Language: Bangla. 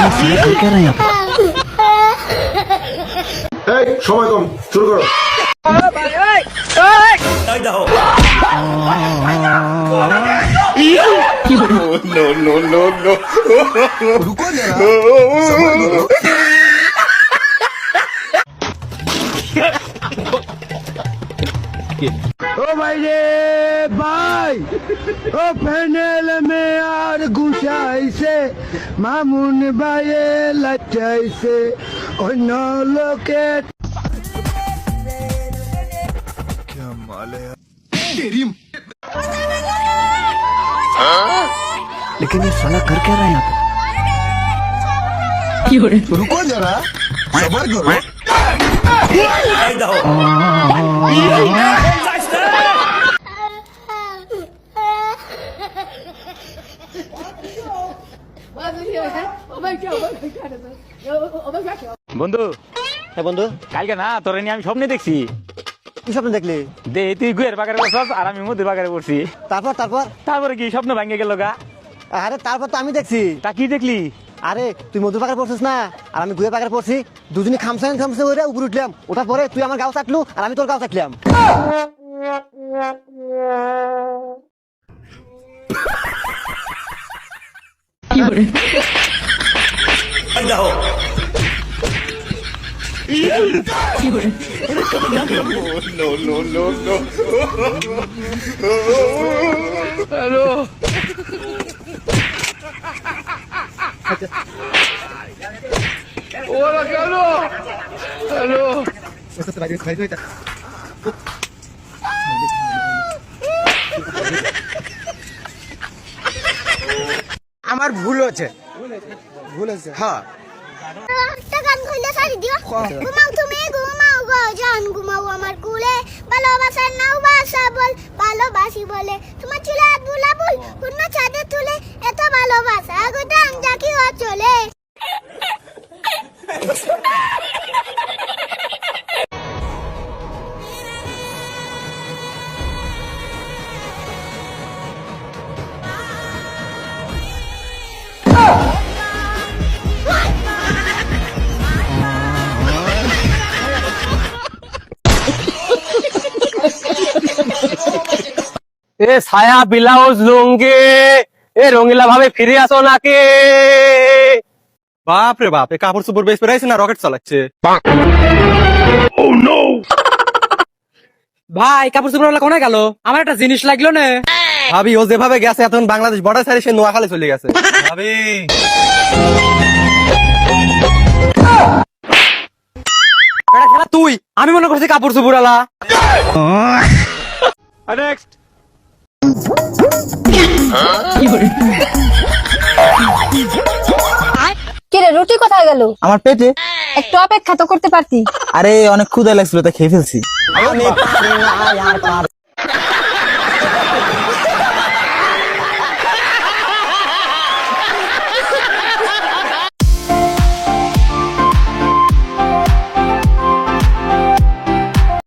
क्या रहे हैं आप? সময় কম, শুরু করো। रुको जरा, सबर करो। ओ भाई रे भाई, ओ पैनल में यार घुसाई से मामून भाई लचाई से ओ नौलो के क्या माल है यार तेरी। लेकिन ये साला कर क्या रहा है यहाँ पे? रुको जरा, सबर करो। বন্ধু, হ্যাঁ বন্ধু, কালকে না তোরে নিয়ে আমি স্বপ্নে দেখছি। কি স্বপ্ন দেখলি? দে তুই গুয়ের বাগারে বসছ আর আমি মধুর বাগারে পড়ছি। তারপর তারপর তারপরে কি স্বপ্ন ভাঙে গেল গা? আরে তারপর তো আমি দেখছি। তা কি দেখলি? আরে তুই মধুর পাকারে পড়ছিস না, আর আমি গুয়ে পাকারে পড়ছি। দুজনে খামসে ওরে উপরে উঠলাম। ওঠার পরে তুই আমার গাও চাটলু আর আমি তোর গাও চাটলাম। আমার ভুল হচ্ছে, হ্যাঁ। একটা গান কইলে সারি দিও। ঘুমাও তুমি ঘুমাও গো জান, ঘুমাও আমার কুলে। ভালোবাসার নাও বাসা বল, ভালোবাসি বলে তোমার চুলে হাত বুলাবুল, পূর্ণ ছাদে তুলে এত ভালোবাসা গো দাম জাকি ও চলে। এ ছায়া ব্লাউজ লুঙ্গি এ রঙিলা ভাবে ফিরে আসো নাকি? বাপ রে বাপ, এ কাপড় চোপড় বেশ পেরাইছে না রকেট চালাচ্ছে? ভাই কাপড় চোপড় কোনে গেল? আমার একটা জিনিস লাগলো না। ভাবি ও যেভাবে গেছে এখন বাংলাদেশ বর্ডার ছাড়ি সে নোয়াখালী চলে গেছে। ভাবি এটা খেলা তুই, আমি মনে করছি কাপড় চোপড় আলা। নেক্সট কিরে রুটি কোথায় গেল? আমার পেটে। একটু অপেক্ষা তো করতে পারতি। আরে অনেক ক্ষুধা লাগছিল তাই খেয়ে ফেলছি।